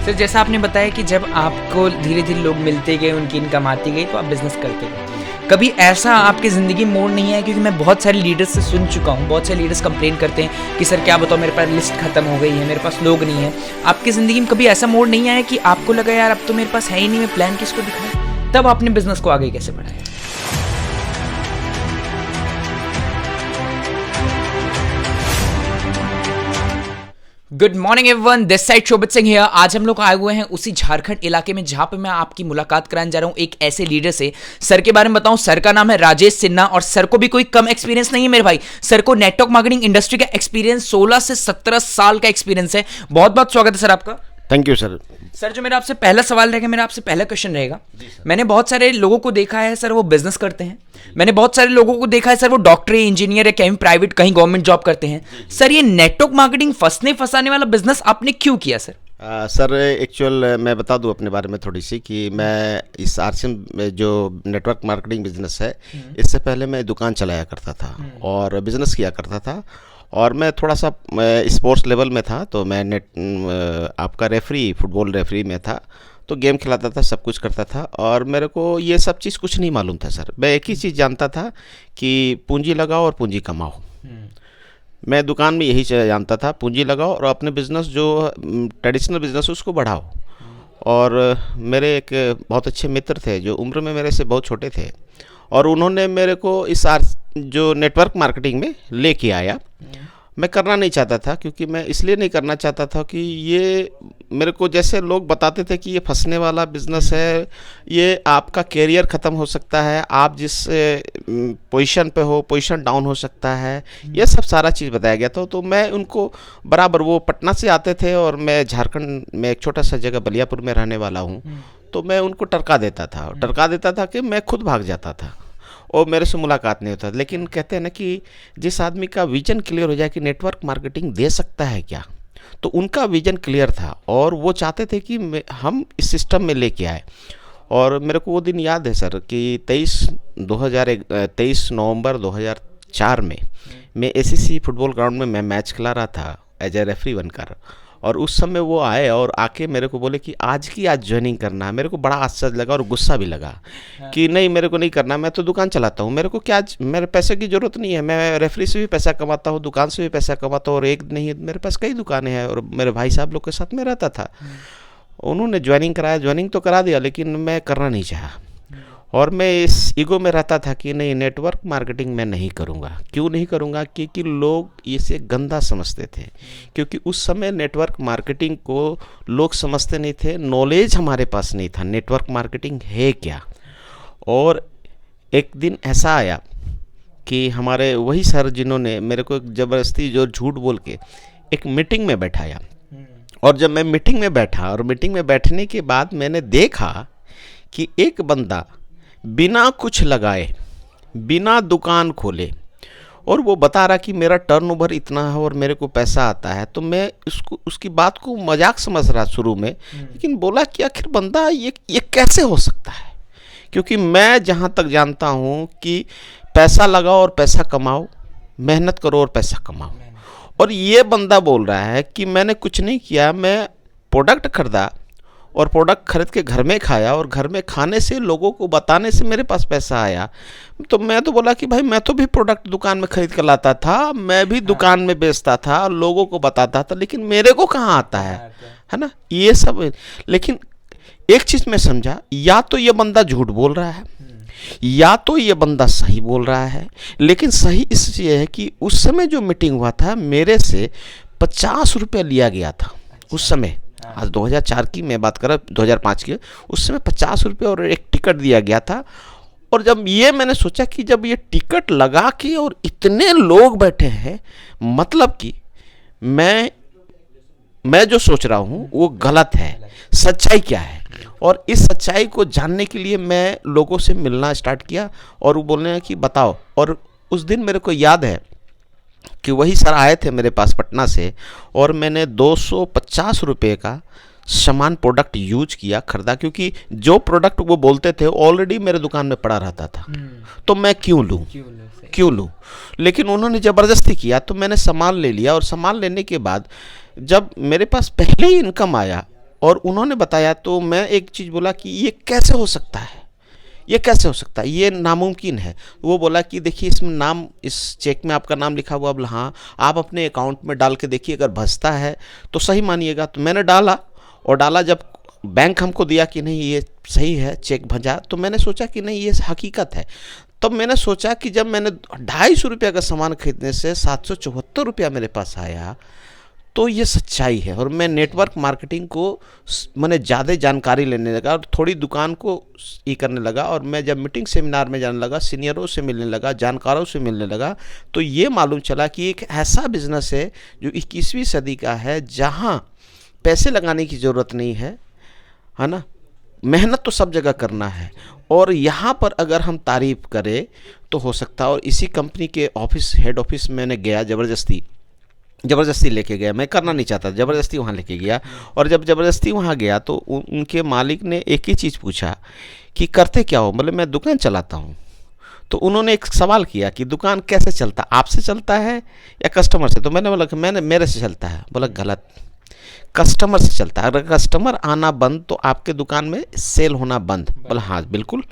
Sir जैसा आपने बताया कि जब आपको धीरे धीरे लोग मिलते गए, उनकी इनकम आती गई तो आप बिज़नेस करते गए। कभी ऐसा आपकी ज़िंदगी में मोड़ नहीं आया? क्योंकि मैं बहुत सारे लीडर्स से सुन चुका हूँ, बहुत सारे लीडर्स कंप्लेन करते हैं कि सर क्या बताओ, मेरे पास लिस्ट खत्म हो गई है, मेरे पास लोग नहीं है। आपकी ज़िंदगी में कभी ऐसा मोड़ नहीं आया कि आपको लगा यार अब तो मेरे पास है ही नहीं, मैं प्लान किसको दिखाऊं? तब आपने बिज़नेस को आगे कैसे बढ़ाया? Good morning everyone, this side Shobhit Singh here. आज हम लोग आए हुए हैं उसी झारखंड इलाके में जहां पे मैं आपकी मुलाकात कराने जा रहा हूं एक ऐसे लीडर से। सर के बारे में बताऊं, सर का नाम है राजेश सिन्हा और सर को भी कोई कम एक्सपीरियंस नहीं है मेरे भाई। सर को नेटवर्क मार्केटिंग इंडस्ट्री का एक्सपीरियंस 16 से 17 साल का एक्सपीरियंस है। बहुत बहुत स्वागत है सर आपका। Thank you sir. सर जो मेरा आपसे पहला सवाल रहेगा, मेरा आपसे पहला क्वेश्चन रहेगा, मैंने बहुत सारे लोगों को देखा है सर वो बिजनेस करते हैं, मैंने बहुत सारे लोगों को देखा है सर वो डॉक्टर इंजीनियर है, कहीं प्राइवेट कहीं गवर्नमेंट जॉब करते हैं। सर ये नेटवर्क मार्केटिंग फंसने फंसाने वाला बिजनेस आपने क्यों किया सर? सर एक्चुअल मैं बता दूं अपने बारे में थोड़ी सी कि मैं इस आरसीएम में जो नेटवर्क मार्केटिंग बिजनेस है, इससे पहले मैं दुकान चलाया करता था और बिजनेस किया करता था। और मैं थोड़ा सा स्पोर्ट्स लेवल में था, तो मैं आपका रेफरी, फुटबॉल रेफरी में था, तो गेम खिलाता था, सब कुछ करता था। और मेरे को ये सब चीज़ कुछ नहीं मालूम था सर। मैं एक ही चीज़ जानता था कि पूंजी लगाओ और पूंजी कमाओ। मैं दुकान में यही जानता था, पूंजी लगाओ और अपने बिज़नेस जो ट्रेडिशनल बिज़नेस उसको बढ़ाओ। और मेरे एक बहुत अच्छे मित्र थे जो उम्र में मेरे से बहुत छोटे थे, और उन्होंने मेरे को इस जो नेटवर्क मार्केटिंग में लेके आया। मैं करना नहीं चाहता था, क्योंकि मैं इसलिए नहीं करना चाहता था कि ये मेरे को जैसे लोग बताते थे कि ये फंसने वाला बिजनेस है, ये आपका कैरियर ख़त्म हो सकता है, आप जिस पोजीशन पे हो पोजीशन डाउन हो सकता है, ये सब सारा चीज़ बताया गया था। तो मैं उनको बराबर, वो पटना से आते थे और मैं झारखंड में एक छोटा सा जगह बलियापुर में रहने वाला हूँ, तो मैं उनको टरका देता था कि मैं खुद भाग जाता था और मेरे से मुलाकात नहीं होता। लेकिन कहते हैं ना कि जिस आदमी का विजन क्लियर हो जाए कि नेटवर्क मार्केटिंग दे सकता है क्या, तो उनका विजन क्लियर था और वो चाहते थे कि हम इस सिस्टम में लेके आए। और मेरे को वो दिन याद है सर कि 23 नवंबर 2004 में मैं एसीसी फुटबॉल ग्राउंड में मैं मैच खिला रहा था एज ए रेफरी बनकर। और उस समय वो आए और आके मेरे को बोले कि आज ज्वाइनिंग करना है। मेरे को बड़ा आश्चर्य लगा और गुस्सा भी लगा कि नहीं, मेरे को नहीं करना, मैं तो दुकान चलाता हूँ, मेरे को क्या, मेरे पैसे की ज़रूरत नहीं है, मैं रेफरी से भी पैसा कमाता हूँ, दुकान से भी पैसा कमाता हूँ, और एक नहीं मेरे पास कई दुकानें हैं, और मेरे भाई साहब लोग के साथ में रहता था। उन्होंने ज्वाइनिंग तो करा दिया, लेकिन मैं करना नहीं चाहा। और मैं इस ईगो में रहता था कि नहीं, नेटवर्क मार्केटिंग मैं नहीं करूँगा। क्यों नहीं करूँगा? क्योंकि लोग इसे गंदा समझते थे, क्योंकि उस समय नेटवर्क मार्केटिंग को लोग समझते नहीं थे, नॉलेज हमारे पास नहीं था नेटवर्क मार्केटिंग है क्या। और एक दिन ऐसा आया कि हमारे वही सर जिन्होंने मेरे को ज़बरदस्ती जो झूठ बोल के एक मीटिंग में बैठाया, और जब मैं मीटिंग में बैठा और मीटिंग में बैठने के बाद मैंने देखा कि एक बंदा बिना कुछ लगाए, बिना दुकान खोले, और वो बता रहा कि मेरा टर्नओवर इतना है और मेरे को पैसा आता है। तो मैं उसकी बात को मजाक समझ रहा शुरू में, लेकिन बोला कि आखिर बंदा ये कैसे हो सकता है, क्योंकि मैं जहाँ तक जानता हूँ कि पैसा लगाओ और पैसा कमाओ, मेहनत करो और पैसा कमाओ। और ये बंदा बोल रहा है कि मैंने कुछ नहीं किया, मैं प्रोडक्ट खरीदा और प्रोडक्ट खरीद के घर में खाया, और घर में खाने से, लोगों को बताने से मेरे पास पैसा आया। तो मैं तो बोला कि भाई मैं तो भी प्रोडक्ट दुकान में खरीद कर लाता था, मैं भी दुकान में बेचता था, लोगों को बताता था, लेकिन मेरे को कहाँ आता है ना ये सब। लेकिन एक चीज़ मैं समझा, या तो ये बंदा झूठ बोल रहा है या तो ये बंदा सही बोल रहा है। लेकिन सही इसलिए है कि उस समय जो मीटिंग हुआ था, मेरे से 50 रुपये लिया गया था उस समय। आज 2004 की मैं बात कर रहा, 2005 की, उस समय 50 रुपये और एक टिकट दिया गया था। और जब ये मैंने सोचा कि जब ये टिकट लगा के और इतने लोग बैठे हैं, मतलब कि मैं जो सोच रहा हूँ वो गलत है, सच्चाई क्या है। और इस सच्चाई को जानने के लिए मैं लोगों से मिलना स्टार्ट किया, और वो बोलने कि बताओ। और उस दिन मेरे को याद है कि वही सर आए थे मेरे पास पटना से, और मैंने 250 रुपये का सामान प्रोडक्ट यूज किया, खरीदा, क्योंकि जो प्रोडक्ट वो बोलते थे ऑलरेडी मेरे दुकान में पड़ा रहता था, तो मैं क्यों लूँ। लेकिन उन्होंने ज़बरदस्ती किया, तो मैंने सामान ले लिया। और सामान लेने के बाद जब मेरे पास पहले ही इनकम आया, और उन्होंने बताया तो मैं एक चीज़ बोला कि ये कैसे हो सकता है, ये कैसे हो सकता है, ये नामुमकिन है। वो बोला कि देखिए इसमें नाम, इस चेक में आपका नाम लिखा हुआ। बोला हाँ, आप अपने अकाउंट में डाल के देखिए, अगर भजता है तो सही मानिएगा। तो मैंने डाला, और डाला जब बैंक हमको दिया कि नहीं ये सही है, चेक भजा, तो मैंने सोचा कि नहीं ये हकीकत है। तब मैंने सोचा कि जब मैंने 250 रुपये का सामान खरीदने से 774 रुपया मेरे पास आया, तो ये सच्चाई है। और मैं नेटवर्क मार्केटिंग को मैंने ज़्यादा जानकारी लेने लगा और थोड़ी दुकान को ये करने लगा। और मैं जब मीटिंग सेमिनार में जाने लगा, सीनियरों से मिलने लगा, जानकारों से मिलने लगा, तो ये मालूम चला कि एक ऐसा बिज़नेस है जो 21वीं सदी का है, जहाँ पैसे लगाने की ज़रूरत नहीं है ना, मेहनत तो सब जगह करना है। और यहाँ पर अगर हम तारीफ़ करें तो हो सकता है। और इसी कंपनी के ऑफिस, हेड ऑफिस मैंने गया, ज़बरदस्ती लेके गया, मैं करना नहीं चाहता, ज़बरदस्ती वहाँ लेके गया। और जब ज़बरदस्ती वहाँ गया तो उनके मालिक ने एक ही चीज़ पूछा कि करते क्या हो। मतलब मैं दुकान चलाता हूँ। तो उन्होंने एक सवाल किया कि दुकान कैसे चलता, आपसे चलता है या कस्टमर से? तो मैंने बोला कि मेरे से चलता है। बोला गलत, कस्टमर से चलता है। अगर कस्टमर आना बंद तो आपके दुकान में सेल होना बंद। बोला हाँ बिल्कुल।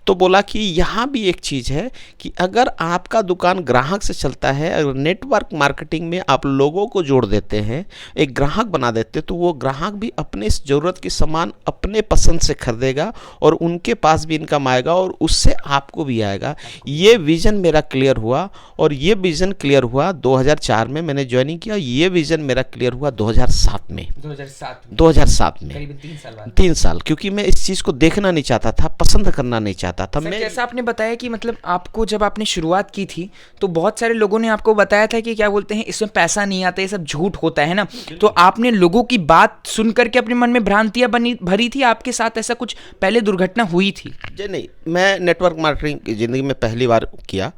तो बोला कि यहाँ भी एक चीज़ है कि अगर आपका दुकान ग्राहक से चलता है, अगर नेटवर्क मार्केटिंग में आप लोगों को जोड़ देते हैं, एक ग्राहक बना देते, तो वो ग्राहक भी अपने ज़रूरत की सामान अपने पसंद से खरीदेगा और उनके पास भी इनकम आएगा और उससे आपको भी आएगा। ये विज़न मेरा क्लियर हुआ। और ये विज़न क्लियर हुआ 2004 में मैंने ज्वाइनिंग किया। ये विज़न मेरा क्लियर हुआ 2007 में। 2007 में करीबन 3 साल बाद। 3 साल, क्योंकि मैं इस चीज़ को देखना नहीं चाहता था, पसंद करना नहीं चाहता था। सर, मैं जैसा आपने बताया कि मतलब आपको जब आपने शुरुआत की थी तो बहुत सारे लोगों ने आपको बताया था कि क्या बोलते हैं, इसमें पैसा नहीं आता, ये सब झूठ होता है ना। तो आपने लोगों की बात सुन करके अपने मन में भ्रांतियां भरी थी? आपके साथ ऐसा कुछ पहले दुर्घटना हुई थी? जी नहीं, मैं नेटवर्क मार्केटिंग की ज़िंदगी में पहली बार किया।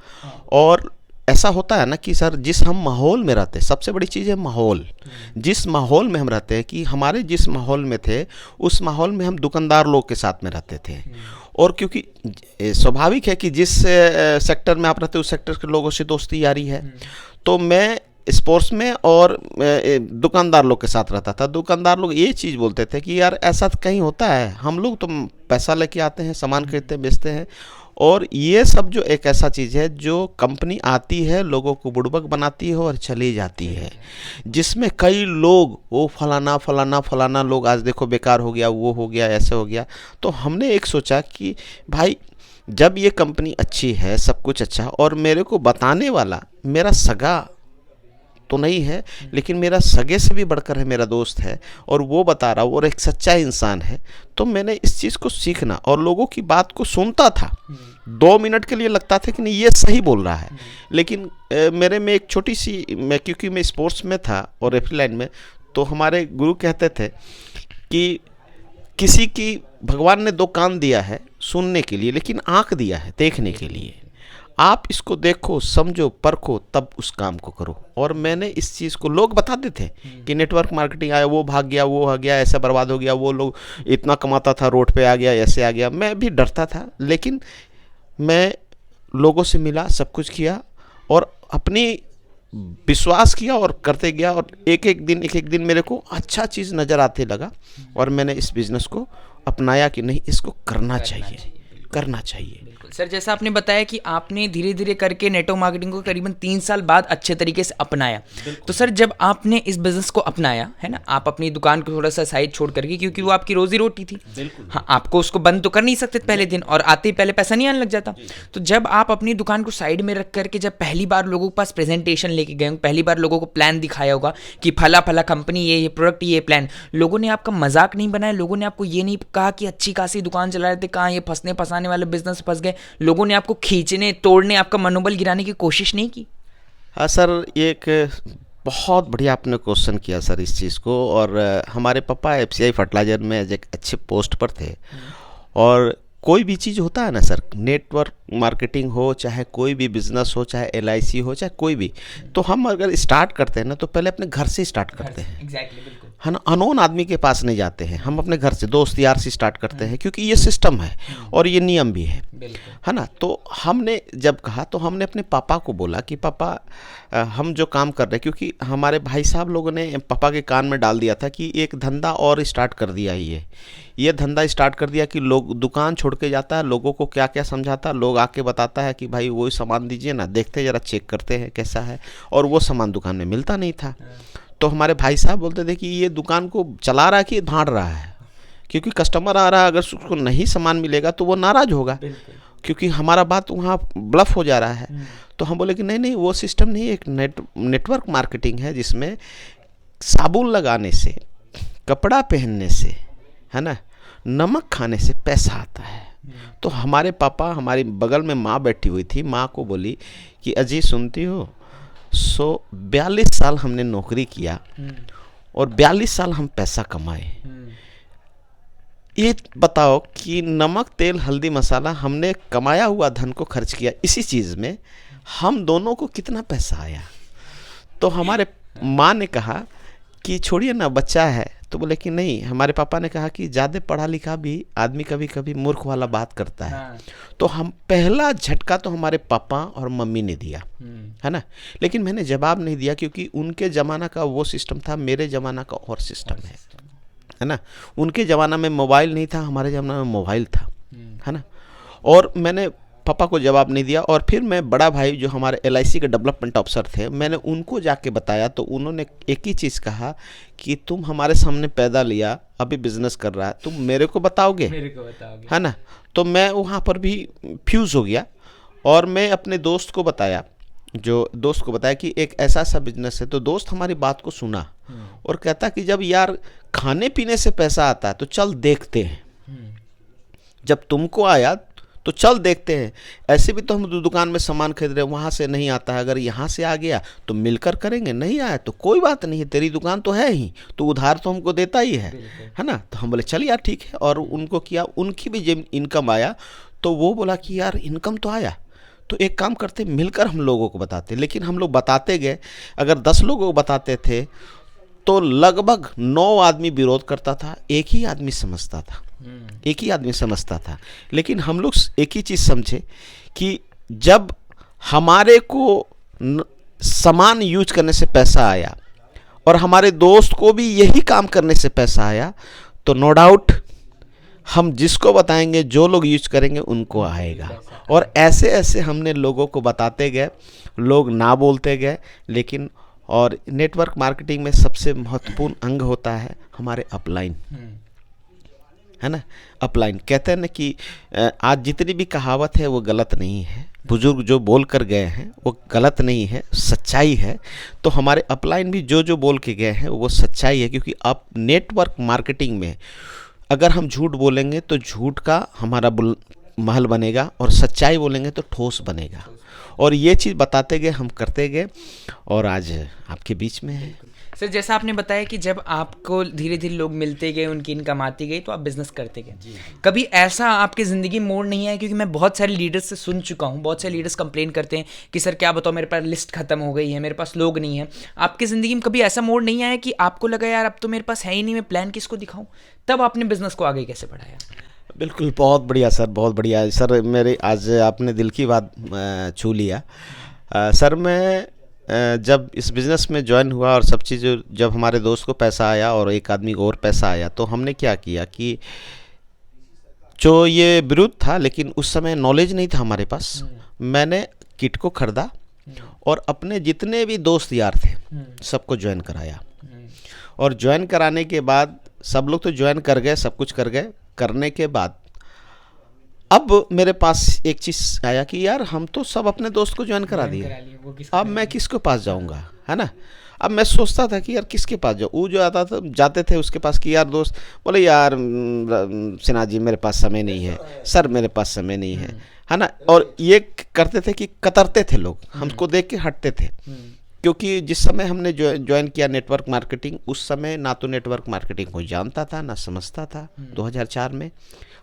और ऐसा होता है ना कि सर, जिस हम माहौल में रहते हैं, सबसे बड़ी चीज़ है माहौल। जिस माहौल में हम रहते हैं, कि हमारे जिस माहौल में थे, उस माहौल में हम दुकानदार लोग के साथ में रहते थे। और क्योंकि स्वाभाविक है कि जिस सेक्टर में आप रहते हैं उस सेक्टर के लोगों से दोस्ती यारी है। तो मैं स्पोर्ट्स में और दुकानदार लोग के साथ रहता था। दुकानदार लोग ये चीज़ बोलते थे कि यार ऐसा कहीं होता है, हम लोग तो पैसा लेके आते हैं, सामान खरीदते हैं, बेचते हैं। और ये सब जो एक ऐसा चीज़ है जो कंपनी आती है, लोगों को बुड़बक बनाती है और चली जाती है, जिसमें कई लोग वो फलाना लोग आज देखो बेकार हो गया, वो हो गया, ऐसे हो गया। तो हमने एक सोचा कि भाई जब ये कंपनी अच्छी है, सब कुछ अच्छा, और मेरे को बताने वाला मेरा सगा तो नहीं है, लेकिन मेरा सगे से भी बढ़कर है, मेरा दोस्त है, और वो बता रहा, और एक सच्चा इंसान है। तो मैंने इस चीज़ को सीखना और लोगों की बात को सुनता था। 2 मिनट के लिए लगता था कि नहीं ये सही बोल रहा है, लेकिन मेरे में एक छोटी सी, मैं क्योंकि मैं स्पोर्ट्स में था और रेफरी लाइन में, तो हमारे गुरु कहते थे कि किसी की भगवान ने 2 कान दिया है सुनने के लिए, लेकिन आँख दिया है देखने के लिए। आप इसको देखो, समझो, परखो, तब उस काम को करो। और मैंने इस चीज़ को, लोग बताते थे कि नेटवर्क मार्केटिंग आया, वो भाग गया, वो आ गया, ऐसा बर्बाद हो गया, वो लोग इतना कमाता था, रोड पे आ गया, ऐसे आ गया। मैं भी डरता था, लेकिन मैं लोगों से मिला, सब कुछ किया और अपनी विश्वास किया और करते गया। और एक एक दिन मेरे को अच्छा चीज़ नज़र आते लगा और मैंने इस बिज़नेस को अपनाया कि नहीं, इसको करना चाहिए। सर, जैसा आपने बताया कि आपने धीरे धीरे करके नेटवर्क मार्केटिंग को करीबन 3 साल बाद अच्छे तरीके से अपनाया। तो सर, जब आपने इस बिज़नेस को अपनाया है ना, आप अपनी दुकान को थोड़ा सा साइड छोड़ करके, क्योंकि वो आपकी रोजी रोटी थी, हाँ, आपको उसको बंद तो कर नहीं सकते पहले दिन, और आते ही पहले पैसा नहीं आने लग जाता। तो जब आप अपनी दुकान को साइड में रख करके जब पहली बार लोगों के पास प्रेजेंटेशन लेके गए, पहली बार लोगों को प्लान दिखाया होगा कि फला कंपनी, ये प्रोडक्ट, ये प्लान, लोगों ने आपका मजाक नहीं बनाया, लोगों ने आपको ये नहीं कहा कि अच्छी खासी दुकान चला रहे थे, कहाँ ये फंसने फंसाने वाले बिजनेस फंस गए, लोगों ने आपको खींचने, तोड़ने, आपका मनोबल गिराने की कोशिश नहीं की? हाँ सर, ये एक बहुत बढ़िया आपने क्वेश्चन किया सर इस चीज़ को। और हमारे पापा FCI फर्टिलाइजर में एक अच्छे पोस्ट पर थे। और कोई भी चीज़ होता है ना सर, नेटवर्क मार्केटिंग हो, चाहे कोई भी बिजनेस हो, चाहे LIC हो, चाहे कोई भी, तो हम अगर स्टार्ट करते हैं ना, तो पहले अपने घर से स्टार्ट करते हैं। एग्जैक्टली, बिल्कुल। है ना, अनोन आदमी के पास नहीं जाते हैं, हम अपने घर से दोस्त यार से स्टार्ट करते हैं, क्योंकि ये सिस्टम है और ये नियम भी है ना। तो हमने जब कहा तो हमने अपने पापा को बोला कि पापा हम जो काम कर रहे हैं, क्योंकि हमारे भाई साहब लोगों ने पापा के कान में डाल दिया था कि एक धंधा और स्टार्ट कर दिया है, ये धंधा स्टार्ट कर दिया कि लोग दुकान छोड़ के जाता है, लोगों को क्या क्या समझाता, लोग आके बताता है कि भाई वही सामान दीजिए ना, देखते ज़रा चेक करते हैं कैसा है, और वो सामान दुकान में मिलता नहीं था। तो हमारे भाई साहब बोलते थे कि ये दुकान को चला रहा है कि भाड़ रहा है, क्योंकि कस्टमर आ रहा है, अगर उसको नहीं सामान मिलेगा तो वो नाराज़ होगा, क्योंकि हमारा बात वहाँ ब्लफ हो जा रहा है। तो हम बोले कि नहीं नहीं, वो सिस्टम नहीं, एक नेटवर्क मार्केटिंग है जिसमें साबुन लगाने से, कपड़ा पहनने से, है ना, नमक खाने से पैसा आता है। तो हमारे पापा, हमारी बगल में माँ बैठी हुई थी, माँ को बोली कि अजी सुनती हो, 42 साल हमने नौकरी किया और 42 साल हम पैसा कमाए, ये बताओ कि नमक तेल हल्दी मसाला हमने कमाया हुआ धन को खर्च किया इसी चीज़ में, हम दोनों को कितना पैसा आया। तो हमारे माँ ने कहा कि छोड़िए ना, बच्चा है। तो बोले कि नहीं, हमारे पापा ने कहा कि ज़्यादा पढ़ा लिखा भी आदमी कभी कभी मूर्ख वाला बात करता है। तो हम पहला झटका तो हमारे पापा और मम्मी ने दिया, है ना, लेकिन मैंने जवाब नहीं दिया, क्योंकि उनके ज़माना का वो सिस्टम था, मेरे ज़माना का और सिस्टम है ना। उनके ज़माना में मोबाइल नहीं था, हमारे ज़माना में मोबाइल था, है ना। और मैंने पापा को जवाब नहीं दिया, और फिर मैं बड़ा भाई जो हमारे LIC के डेवलपमेंट ऑफिसर थे, मैंने उनको जाके बताया, तो उन्होंने एक ही चीज़ कहा कि तुम हमारे सामने पैदा लिया, अभी बिजनेस कर रहा है, तुम मेरे को बताओगे, है ना। तो मैं वहाँ पर भी फ्यूज़ हो गया, और मैं अपने दोस्त को बताया कि एक ऐसा सा बिजनेस है। तो दोस्त हमारी बात को सुना और कहता कि जब यार खाने पीने से पैसा आता है तो चल देखते हैं, जब तुमको आया तो चल देखते हैं, ऐसे भी तो हम दुकान में सामान खरीद रहे हैं, वहाँ से नहीं आता है, अगर यहाँ से आ गया तो मिलकर करेंगे, नहीं आया तो कोई बात नहीं है, तेरी दुकान तो है ही, तो उधार तो हमको देता ही है ना। तो हम बोले चल यार ठीक है, और उनको किया, उनकी भी जब इनकम आया तो वो बोला कि यार इनकम तो आया, तो एक काम करते, मिलकर हम लोगों को बताते। लेकिन हम लोग बताते गए, अगर 10 लोगों को बताते थे तो लगभग 9 आदमी विरोध करता था, एक ही आदमी समझता था। लेकिन हम लोग एक ही चीज़ समझे कि जब हमारे को सामान यूज करने से पैसा आया और हमारे दोस्त को भी यही काम करने से पैसा आया, तो नो डाउट हम जिसको बताएंगे, जो लोग यूज करेंगे उनको आएगा। और ऐसे ऐसे हमने लोगों को बताते गए, लोग ना बोलते गए। लेकिन और नेटवर्क मार्केटिंग में सबसे महत्वपूर्ण अंग होता है हमारे अपलाइन, है ना। अपलाइन कहते हैं ना कि आज जितनी भी कहावत है वो गलत नहीं है, बुजुर्ग जो बोल कर गए हैं वो गलत नहीं है, सच्चाई है। तो हमारे अपलाइन भी जो जो बोल के गए हैं वो सच्चाई है, क्योंकि अब नेटवर्क मार्केटिंग में अगर हम झूठ बोलेंगे तो झूठ का हमारा महल बनेगा, और सच्चाई बोलेंगे तो ठोस बनेगा। और ये चीज़ बताते गए, हम करते गए, और आज आपके बीच में है। सर जैसा आपने बताया कि जब आपको धीरे धीरे लोग मिलते गए, उनकी इनकम आती गई, तो आप बिजनेस करते गए। कभी ऐसा आपकी ज़िंदगी मोड़ नहीं आया? क्योंकि मैं बहुत सारे लीडर्स से सुन चुका हूँ, बहुत सारे लीडर्स कंप्लेन करते हैं कि सर क्या बताओ, मेरे पास लिस्ट खत्म हो गई है, मेरे पास लोग नहीं है। आपकी ज़िंदगी में कभी ऐसा मोड़ नहीं आया कि आपको लगा यार अब तो मेरे पास है ही नहीं, मैं प्लान किसको दिखाऊँ? तब आपने बिजनेस को आगे कैसे बढ़ाया? बिल्कुल, बहुत बढ़िया सर, बहुत बढ़िया सर। मेरे आज आपने दिल की बात छू लिया। सर मैं जब इस बिज़नेस में ज्वाइन हुआ और सब चीज़, जब हमारे दोस्त को पैसा आया और एक आदमी को और पैसा आया, तो हमने क्या किया कि जो ये विरुद्ध था, लेकिन उस समय नॉलेज नहीं था हमारे पास, मैंने किट को ख़रीदा और अपने जितने भी दोस्त यार थे सबको ज्वाइन कराया। और ज्वाइन कराने के बाद सब लोग तो ज्वाइन कर गए, सब कुछ कर गए। करने के बाद अब मेरे पास एक चीज़ आया कि यार हम तो सब अपने दोस्त को ज्वाइन करा दिए, अब मैं किसके पास जाऊंगा, है ना। अब मैं सोचता था कि यार किसके पास जाऊँ। वो जो आता था, जाते थे उसके पास कि यार दोस्त, बोले यार सिन्हा जी मेरे पास समय नहीं है, सर मेरे पास समय नहीं है ना। और ये करते थे कि कतरते थे लोग, हमको देख के हटते थे। क्योंकि जिस समय हमने ज्वाइन किया नेटवर्क मार्केटिंग, उस समय ना तो नेटवर्क मार्केटिंग कोई जानता था ना समझता था 2004 में।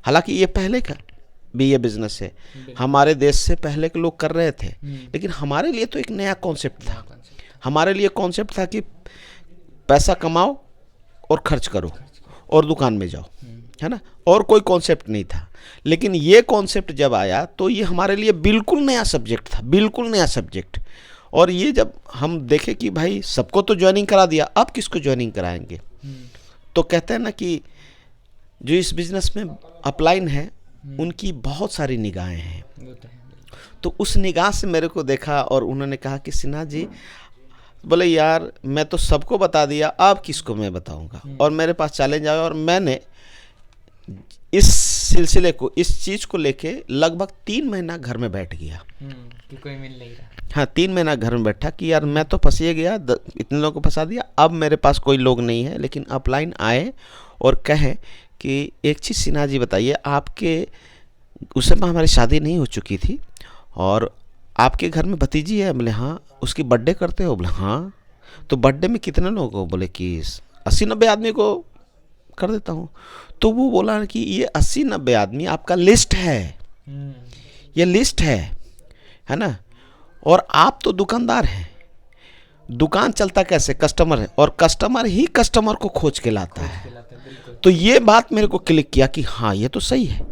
हालांकि ये पहले का भी ये बिज़नेस है, हमारे देश से पहले के लोग कर रहे थे, लेकिन हमारे लिए तो एक नया कॉन्सेप्ट था। हमारे लिए कॉन्सेप्ट था कि पैसा कमाओ और खर्च करो और दुकान में जाओ, है ना। और कोई कॉन्सेप्ट नहीं था। लेकिन ये कॉन्सेप्ट जब आया तो ये हमारे लिए बिल्कुल नया सब्जेक्ट था, बिल्कुल नया सब्जेक्ट। और ये जब हम देखे कि भाई सबको तो ज्वाइनिंग करा दिया, अब किसको ज्वाइनिंग कराएंगे, तो कहते हैं ना कि जो इस बिज़नेस में अपलाइन है उनकी बहुत सारी निगाहें हैं। तो उस निगाह से मेरे को देखा और उन्होंने कहा कि सिन्हा जी, बोले यार मैं तो सबको बता दिया, अब किसको मैं बताऊंगा। और मेरे पास चैलेंज आया और मैंने इस सिलसिले को, इस चीज़ को लेके लगभग 3 महीना घर में बैठ गया कि कोई मिल नहीं रहा। हाँ, 3 महीना घर में बैठा कि यार मैं तो फंस गया, इतने लोगों को फंसा दिया, अब मेरे पास कोई लोग नहीं है। लेकिन अपलाइन आए और कहे कि एक चीज़ सिन्हा जी बताइए, आपके उस समय हमारी शादी नहीं हो चुकी थी और आपके घर में भतीजी है। बोले हाँ। उसकी बर्थडे करते हो? बोले हाँ। तो बर्थडे में कितने लोगों को? बोले कि 80-90 आदमी को कर देता हूँ। तो वो बोला कि ये 80-90 आदमी आपका लिस्ट है, ये लिस्ट है ना। और आप तो दुकानदार हैं, दुकान चलता कैसे? कस्टमर है, और कस्टमर ही कस्टमर को खोज के लाता है। तो ये बात मेरे को क्लिक किया कि हाँ ये तो सही है,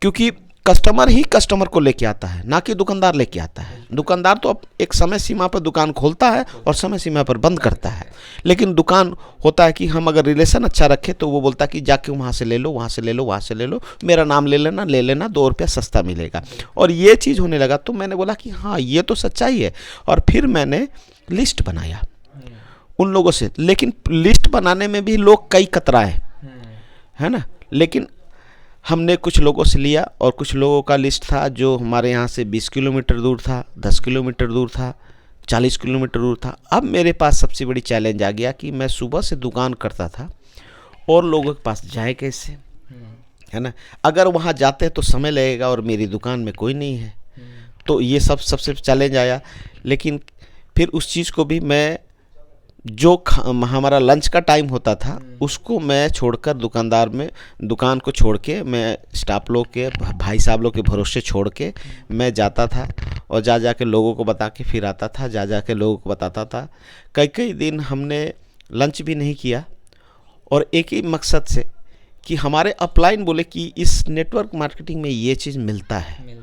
क्योंकि कस्टमर ही कस्टमर को लेके आता है, ना कि दुकानदार लेके आता है। दुकानदार तो अब एक समय सीमा पर दुकान खोलता है और समय सीमा पर बंद करता है। लेकिन दुकान होता है कि हम अगर रिलेशन अच्छा रखें तो वो बोलता है कि जाके वहाँ से ले लो, वहाँ से ले लो, वहाँ से ले लो, मेरा नाम ले लेना 2 रुपया सस्ता मिलेगा। और ये चीज़ होने लगा तो मैंने बोला कि हाँ ये तो सच्चाई है। और फिर मैंने लिस्ट बनाया उन लोगों से। लेकिन लिस्ट बनाने में भी लोग कई कतराए, है ना। लेकिन हमने कुछ लोगों से लिया और कुछ लोगों का लिस्ट था जो हमारे यहाँ से 20 किलोमीटर दूर था, 10 किलोमीटर दूर था, 40 किलोमीटर दूर था। अब मेरे पास सबसे बड़ी चैलेंज आ गया कि मैं सुबह से दुकान करता था और लोगों के पास जाए कैसे, है ना। अगर वहाँ जाते हैं तो समय लगेगा और मेरी दुकान में कोई नहीं है। तो ये सबसे चैलेंज आया। लेकिन फिर उस चीज़ को भी मैं, जो हमारा लंच का टाइम होता था उसको मैं छोड़कर दुकान को छोड़ के मैं स्टाफ लोग के, भाई साहब लोग के भरोसे छोड़ के मैं जाता था और जा के लोगों को बता के फिर आता था, जा के लोगों को बताता था। कई दिन हमने लंच भी नहीं किया और एक ही मकसद से कि हमारे अपलाइन बोले कि इस नेटवर्क मार्केटिंग में ये चीज़ मिलता है।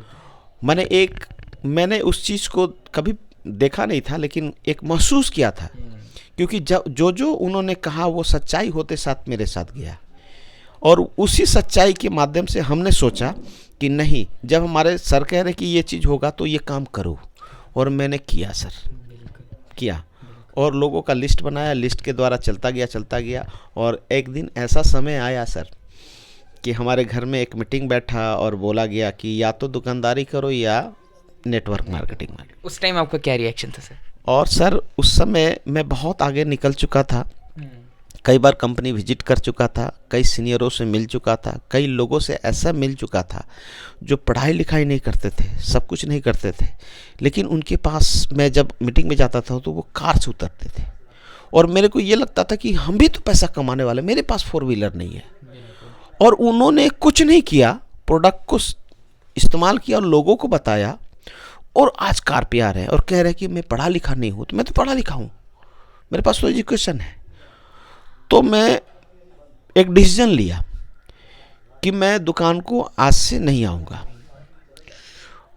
मैंने उस चीज़ को कभी देखा नहीं था, लेकिन एक महसूस किया था, क्योंकि जो उन्होंने कहा वो सच्चाई होते साथ मेरे साथ गया। और उसी सच्चाई के माध्यम से हमने सोचा कि नहीं, जब हमारे सर कह रहे कि ये चीज़ होगा तो ये काम करो। और मैंने किया सर, किया और लोगों का लिस्ट बनाया, लिस्ट के द्वारा चलता गया। और एक दिन ऐसा समय आया सर कि हमारे घर में एक मीटिंग बैठा और बोला गया कि या तो दुकानदारी करो या नेटवर्क मार्केटिंग। उस टाइम आपका क्या रिएक्शन था सर? और सर उस समय मैं बहुत आगे निकल चुका था, कई बार कंपनी विजिट कर चुका था, कई सीनियरों से मिल चुका था, कई लोगों से ऐसा मिल चुका था जो पढ़ाई लिखाई नहीं करते थे, सब कुछ नहीं करते थे, लेकिन उनके पास मैं जब मीटिंग में जाता था तो वो कार से उतरते थे। और मेरे को ये लगता था कि हम भी तो पैसा कमाने वाले, मेरे पास 4 व्हीलर नहीं है। और उन्होंने कुछ नहीं किया, प्रोडक्ट को इस्तेमाल किया और लोगों को बताया, और आज कार पे आ रहे हैं और कह रहे हैं कि मैं पढ़ा लिखा नहीं हूँ। तो मैं तो पढ़ा लिखा हूँ, मेरे पास तो एजुकेशन है। तो मैं एक डिसीजन लिया कि मैं दुकान को आज से नहीं आऊँगा।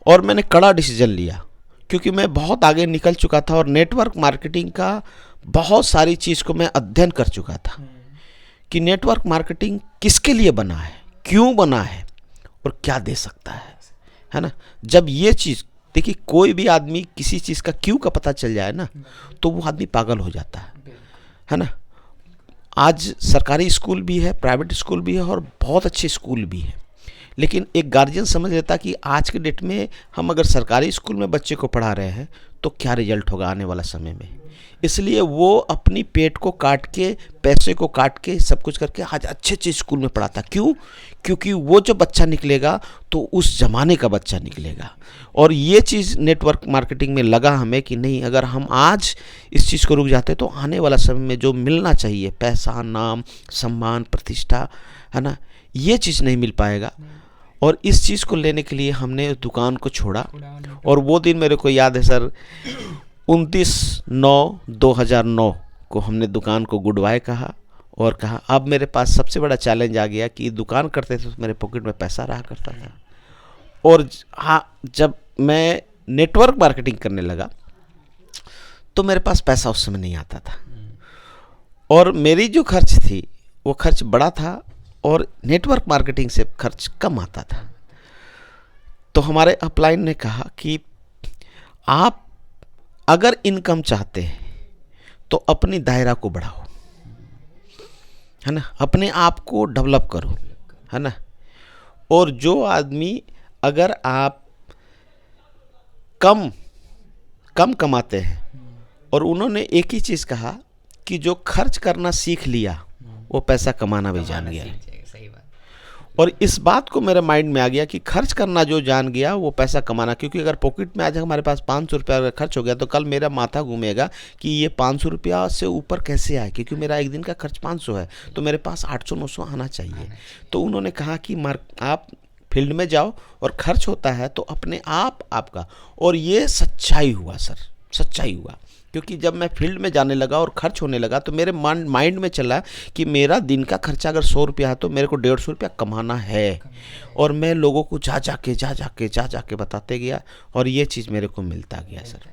और मैंने कड़ा डिसीजन लिया, क्योंकि मैं बहुत आगे निकल चुका था और नेटवर्क मार्केटिंग का बहुत सारी चीज़ को मैं अध्ययन कर चुका था कि नेटवर्क मार्केटिंग किसके लिए बना है, क्यों बना है और क्या दे सकता है ना। जब ये चीज़ देखिए, कोई भी आदमी किसी चीज़ का क्यों का पता चल जाए ना तो वो आदमी पागल हो जाता है ना। आज सरकारी स्कूल भी है, प्राइवेट स्कूल भी है और बहुत अच्छे स्कूल भी है, लेकिन एक गार्जियन समझ लेता कि आज के डेट में हम अगर सरकारी स्कूल में बच्चे को पढ़ा रहे हैं तो क्या रिजल्ट होगा आने वाला समय में। इसलिए वो अपनी पेट को काट के, पैसे को काट के, सब कुछ करके आज अच्छे स्कूल में पढ़ाता। क्यों? क्योंकि वो जो बच्चा निकलेगा तो उस ज़माने का बच्चा निकलेगा। और ये चीज़ नेटवर्क मार्केटिंग में लगा हमें कि नहीं, अगर हम आज इस चीज़ को रुक जाते तो आने वाला समय में जो मिलना चाहिए, पैसा, नाम, सम्मान, प्रतिष्ठा, है ना, ये चीज़ नहीं मिल पाएगा। और इस चीज़ को लेने के लिए हमने दुकान को छोड़ा। और वो दिन मेरे को याद है सर, 29/9/2009 को हमने दुकान को गुड बाय कहा और कहा अब मेरे पास सबसे बड़ा चैलेंज आ गया कि दुकान करते थे तो मेरे पॉकेट में पैसा रहा करता था, और हाँ जब मैं नेटवर्क मार्केटिंग करने लगा तो मेरे पास पैसा उस समय नहीं आता था, और मेरी जो खर्च थी वो खर्च बड़ा था और नेटवर्क मार्केटिंग से खर्च कम आता था। तो हमारे अपलाइन ने कहा कि आप अगर इनकम चाहते हैं तो अपनी दायरा को बढ़ाओ, है ना, अपने आप को डेवलप करो, है ना। और जो आदमी, अगर आप कम कम कमाते हैं, और उन्होंने एक ही चीज़ कहा कि जो खर्च करना सीख लिया वो पैसा कमाना भी जान गया। सही बात। और इस बात को मेरे माइंड में आ गया कि खर्च करना जो जान गया वो पैसा कमाना, क्योंकि अगर पॉकेट में आज हमारे पास 500 रुपया अगर खर्च हो गया तो कल मेरा माथा घूमेगा कि ये 500 रुपया से ऊपर कैसे आए, क्योंकि मेरा एक दिन का खर्च 500 है तो मेरे पास 800-900 आना चाहिए। तो उन्होंने कहा कि आप फील्ड में जाओ और खर्च होता है तो अपने आप आपका, और ये सच्चाई हुआ सर, सच्चाई हुआ। क्योंकि जब मैं फील्ड में जाने लगा और खर्च होने लगा तो मेरे माइंड में चला कि मेरा दिन का खर्चा अगर 100 रुपया है तो मेरे को 150 रुपया कमाना है, और मैं लोगों को जा जाके बताते गया, और ये चीज़ मेरे को मिलता गया सर।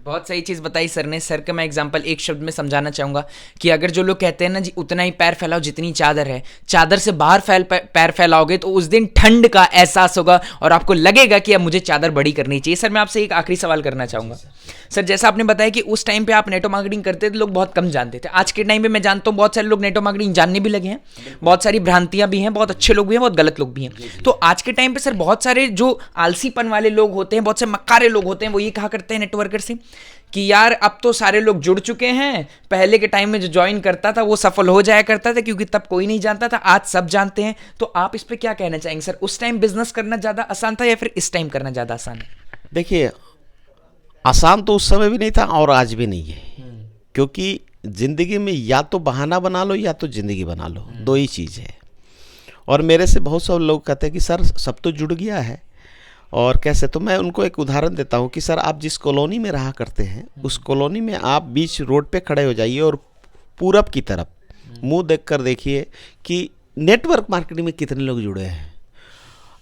बहुत सही चीज़ बताई सर ने। सर का मैं एग्जांपल एक शब्द में समझाना चाहूँगा कि अगर जो लोग कहते हैं ना जी उतना ही पैर फैलाओ जितनी चादर है, चादर से बाहर पैर फैलाओगे तो उस दिन ठंड का एहसास होगा और आपको लगेगा कि अब मुझे चादर बड़ी करनी चाहिए। सर मैं आपसे एक आखिरी सवाल करना चाहूँगा। सर जैसा आपने बताया कि उस टाइम पे आप नेटो मार्केटिंग करते थे, लोग बहुत कम जानते थे। आज के टाइम पे मैं जानता हूँ बहुत सारे लोग नेटो मार्केटिंग जानने भी लगे हैं, बहुत सारी भ्रांतियाँ भी हैं, बहुत अच्छे लोग भी हैं, बहुत गलत लोग भी हैं। तो आज के टाइम पे सर बहुत सारे जो आलसीपन वाले लोग होते हैं, बहुत से मक्कारे लोग होते हैं, वो ये कहा करते हैं नेटवर्कर से कि यार अब तो सारे लोग जुड़ चुके हैं, पहले के टाइम में जो ज्वाइन करता था वो सफल हो जाया करता था क्योंकि तब कोई नहीं जानता था, आज सब जानते हैं। तो आप इस पे क्या कहना चाहेंगे सर? उस टाइम बिजनेस करना ज़्यादा आसान था या फिर इस टाइम करना ज़्यादा आसान है? देखिए, आसान तो उस समय भी नहीं था और आज भी नहीं है, क्योंकि ज़िंदगी में या तो बहाना बना लो या तो ज़िंदगी बना लो, दो ही चीज़ है। और मेरे से बहुत सारे लोग कहते हैं कि सर सब तो जुड़ गया है, और कैसे? तो मैं उनको एक उदाहरण देता हूँ कि सर आप जिस कॉलोनी में रहा करते हैं उस कॉलोनी में आप बीच रोड पे खड़े हो जाइए और पूरब की तरफ मुंह देखकर देखिए कि नेटवर्क मार्केटिंग में कितने लोग जुड़े हैं।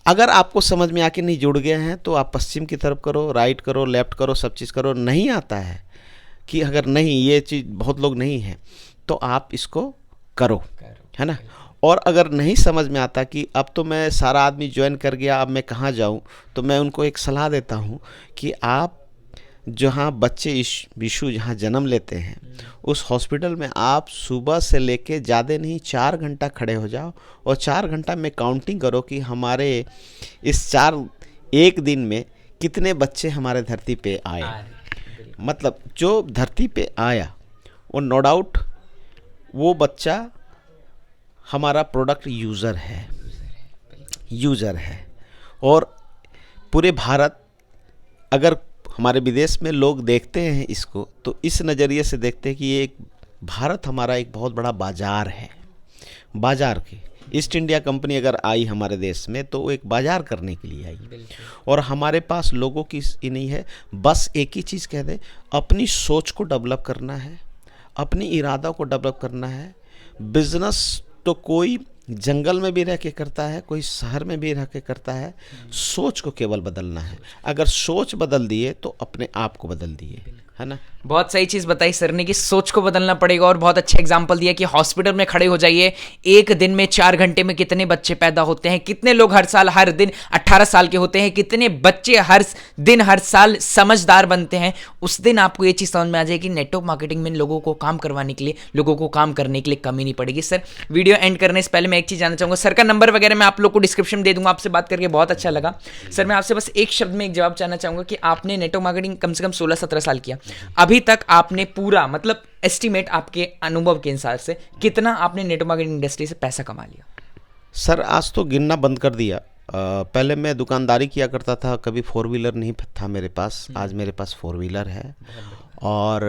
अगर आपको समझ में आके नहीं जुड़ गए हैं तो आप पश्चिम की तरफ करो, राइट करो, लेफ्ट करो, सब चीज़ करो। नहीं आता है कि अगर नहीं ये चीज़ बहुत लोग नहीं हैं तो आप इसको करो, है ना। और अगर नहीं समझ में आता कि अब तो मैं सारा आदमी ज्वाइन कर गया, अब मैं कहाँ जाऊँ, तो मैं उनको एक सलाह देता हूँ कि आप जहाँ बच्चे यीशु जहाँ जन्म लेते हैं उस हॉस्पिटल में आप सुबह से लेके ज़्यादा नहीं 4 घंटा खड़े हो जाओ, और 4 घंटा में काउंटिंग करो कि हमारे इस एक दिन में कितने बच्चे हमारे धरती पे आए। मतलब जो धरती पे आया वो नो डाउट वो बच्चा हमारा प्रोडक्ट यूज़र है। और पूरे भारत, अगर हमारे विदेश में लोग देखते हैं इसको तो इस नज़रिए से देखते हैं कि ये एक भारत हमारा एक बहुत बड़ा बाज़ार है। बाज़ार की ईस्ट इंडिया कंपनी अगर आई हमारे देश में तो वो एक बाज़ार करने के लिए आई, और हमारे पास लोगों की ये नहीं है, बस एक ही चीज़ कह दे, अपनी सोच को डेवलप करना है, अपनी इरादा को डेवलप करना है। बिजनेस तो कोई जंगल में भी रह के करता है, कोई शहर में भी रह के करता है। सोच को केवल बदलना है। अगर सोच बदल दिए तो अपने आप को बदल दिए, है ना। बहुत सही चीज़ बताई सर ने कि सोच को बदलना पड़ेगा, और बहुत अच्छा एग्जाम्पल दिया कि हॉस्पिटल में खड़े हो जाइए, एक दिन में 4 घंटे में कितने बच्चे पैदा होते हैं, कितने लोग हर साल हर दिन 18 साल के होते हैं, कितने बच्चे हर दिन हर साल समझदार बनते हैं। उस दिन आपको ये चीज़ समझ में आ जाएगी नेटवर्क मार्केटिंग में लोगों को काम करवाने के लिए, लोगों को काम करने के लिए कमी नहीं पड़ेगी। सर वीडियो एंड करने से पहले मैं एक चीज़ जानना चाहूँगा, सर का नंबर वगैरह मैं आप लोग को डिस्क्रिप्शन में दे दूँगा। आपसे बात करके बहुत अच्छा लगा सर। मैं आपसे बस एक शब्द में एक जवाब चाहना चाहूँगा कि आपने नेटवर्क मार्केटिंग कम से कम 16-17 साल किया, अभी तक आपने पूरा मतलब एस्टिमेट आपके अनुभव के हिसाब से कितना आपने नेटवर्क मार्केटिंग इंडस्ट्री से पैसा कमा लिया? सर आज तो गिनना बंद कर दिया। पहले मैं दुकानदारी किया करता था, कभी 4 व्हीलर नहीं था मेरे पास, आज मेरे पास 4 व्हीलर है। और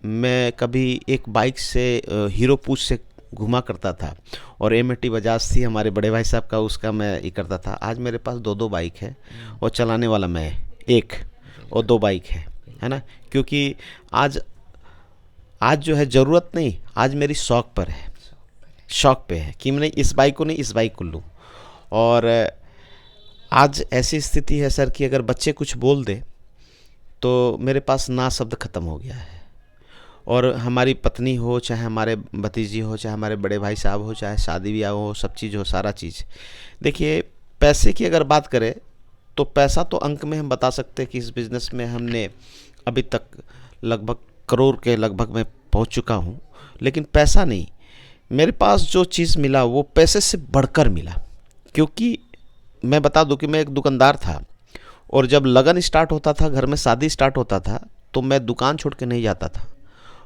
मैं कभी एक बाइक से हीरो पूछ से घुमा करता था, और M80 बजाज थी हमारे बड़े भाई साहब का, उसका मैं ये करता था। आज मेरे पास 2 बाइक है और चलाने वाला मैं एक और 2 बाइक है ना। क्योंकि आज जो है ज़रूरत नहीं, आज मेरी शौक पर है। शौक पे है कि मैं इस बाइक को नहीं इस बाइक को लूँ। और आज ऐसी स्थिति है सर कि अगर बच्चे कुछ बोल दे तो मेरे पास ना शब्द ख़त्म हो गया है। और हमारी पत्नी हो, चाहे हमारे भतीजी हो, चाहे हमारे बड़े भाई साहब हो, चाहे शादी ब्याह हो, सब चीज़ हो, सारा चीज़। देखिए पैसे की अगर बात करें तो पैसा तो अंक में हम बता सकते हैं कि इस बिज़नेस में हमने अभी तक लगभग करोड़ के लगभग मैं पहुंच चुका हूं, लेकिन पैसा नहीं, मेरे पास जो चीज़ मिला वो पैसे से बढ़कर मिला। क्योंकि मैं बता दूं कि मैं एक दुकानदार था और जब लगन स्टार्ट होता था, घर में शादी स्टार्ट होता था, तो मैं दुकान छोड़ के नहीं जाता था।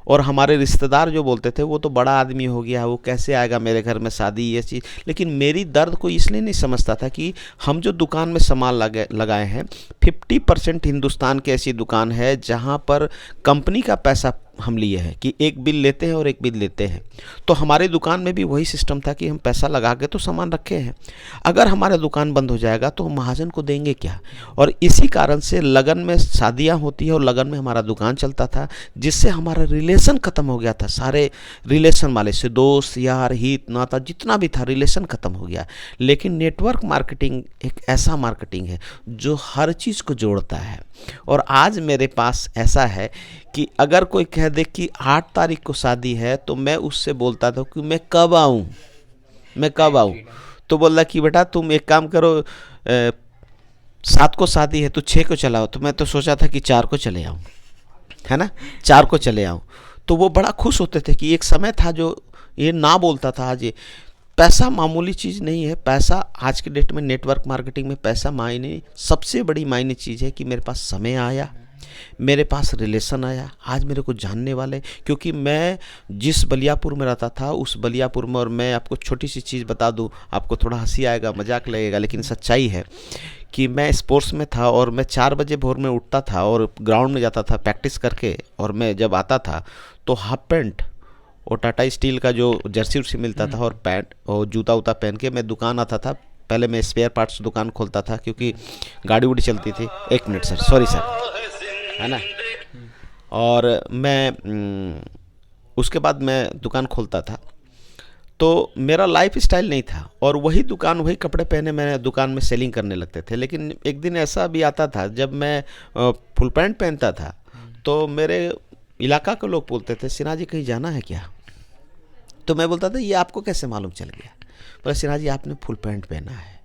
और हमारे रिश्तेदार जो बोलते थे वो तो बड़ा आदमी हो गया, वो कैसे आएगा मेरे घर में शादी, ये चीज़। लेकिन मेरी दर्द को इसलिए नहीं समझता था कि हम जो दुकान में सामान लगाए हैं, 50% हिंदुस्तान की ऐसी दुकान है जहाँ पर कंपनी का पैसा हम लिए हैं कि एक बिल लेते हैं और एक बिल लेते हैं। तो हमारी दुकान में भी वही सिस्टम था कि हम पैसा लगा के तो सामान रखे हैं, अगर हमारा दुकान बंद हो जाएगा तो हम महाजन को देंगे क्या। और इसी कारण से लगन में शादियां होती है और लगन में हमारा दुकान चलता था, जिससे हमारा रिलेशन ख़त्म हो गया था। सारे रिलेशन वाले से, दोस्त यार हित नाता जितना भी था, रिलेशन ख़त्म हो गया। लेकिन नेटवर्क मार्केटिंग एक ऐसा मार्केटिंग है जो हर चीज़ को जोड़ता है। और आज मेरे पास ऐसा है कि अगर कोई कह दे कि 8 तारीख को शादी है, तो मैं उससे बोलता था कि मैं कब आऊँ। तो बोला कि बेटा तुम एक काम करो, 7 को शादी है तो 6 को चलाओ। तो मैं तो सोचा था कि 4 को चले आऊँ, है ना, 4 को चले आऊँ। तो वो बड़ा खुश होते थे कि एक समय था जो ये ना बोलता था। आज ये पैसा मामूली चीज़ नहीं है। पैसा आज के डेट में नेटवर्क मार्केटिंग में पैसा मायने, सबसे बड़ी मायने चीज़ है कि मेरे पास समय आया, मेरे पास रिलेशन आया, आज मेरे को जानने वाले। क्योंकि मैं जिस बलियापुर में रहता था उस बलियापुर में, और मैं आपको छोटी सी चीज़ बता दूं, आपको थोड़ा हंसी आएगा, मजाक लगेगा, लेकिन सच्चाई है कि मैं स्पोर्ट्स में था और मैं 4 बजे भोर में उठता था और ग्राउंड में जाता था प्रैक्टिस करके। और मैं जब आता था तो हाफ पैंट और टाटा स्टील का जो जर्सी उर्सी मिलता था और पैंट और जूता उता पहन के मैं दुकान आता था। पहले मैं स्पेयर पार्ट्स दुकान खोलता था क्योंकि गाड़ी उड़ी चलती थी। 1 मिनट सर, सॉरी सर, है ना। और मैं उसके बाद मैं दुकान खोलता था। तो मेरा लाइफ स्टाइल नहीं था और वही दुकान, वही कपड़े पहने मैंने दुकान में सेलिंग करने लगते थे। लेकिन एक दिन ऐसा भी आता था जब मैं फुल पैंट पहनता था तो मेरे इलाका के लोग बोलते थे, सिन्हा जी कहीं जाना है क्या। तो मैं बोलता था ये आपको कैसे मालूम चल गया। बोला सिन्हा जी आपने फुल पैंट पहना है।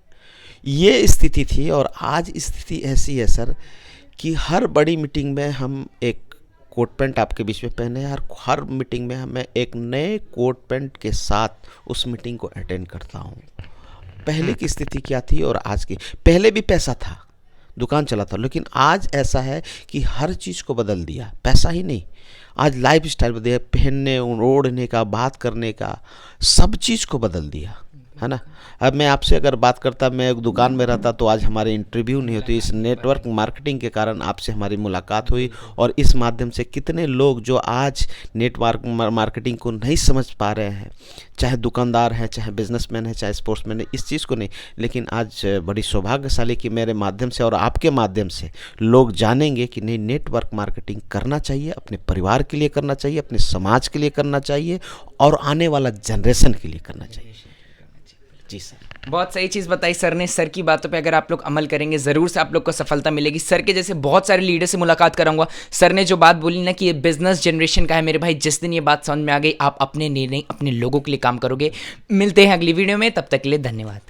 ये स्थिति थी। और आज स्थिति ऐसी है सर कि हर बड़ी मीटिंग में हम एक कोट पैंट आपके बीच में पहने हैं। हर मीटिंग में मैं एक नए कोट पैंट के साथ उस मीटिंग को अटेंड करता हूँ। पहले की स्थिति क्या थी और आज की, पहले भी पैसा था, दुकान चला था, लेकिन आज ऐसा है कि हर चीज़ को बदल दिया। पैसा ही नहीं, आज लाइफ स्टाइल बदल दिया, पहनने ओढ़ने का, बात करने का, सब चीज़ को बदल दिया, है ना। अब मैं आपसे अगर बात करता, मैं एक दुकान में रहता तो आज हमारे इंटरव्यू नहीं होती। इस नेटवर्क मार्केटिंग के कारण आपसे हमारी मुलाकात हुई और इस माध्यम से कितने लोग जो आज नेटवर्क मार्केटिंग को नहीं समझ पा रहे हैं, चाहे दुकानदार हैं, चाहे बिजनेसमैन हैं, चाहे स्पोर्ट्समैन है, इस चीज़ को नहीं। लेकिन आज बड़ी सौभाग्यशाली कि मेरे माध्यम से और आपके माध्यम से लोग जानेंगे कि नहीं, नेटवर्क मार्केटिंग करना चाहिए, अपने परिवार के लिए करना चाहिए, अपने समाज के लिए करना चाहिए और आने वाला जनरेशन के लिए करना चाहिए। जी सर, बहुत सही चीज़ बताई सर ने। सर की बातों पे अगर आप लोग अमल करेंगे ज़रूर से आप लोग को सफलता मिलेगी। सर के जैसे बहुत सारे लीडर से मुलाकात कराऊंगा। सर ने जो बात बोली ना कि ये बिजनेस जनरेशन का है, मेरे भाई जिस दिन ये बात समझ में आ गई, आप अपने लिए नहीं अपने लोगों के लिए काम करोगे। मिलते हैं अगली वीडियो में, तब तक के लिए धन्यवाद।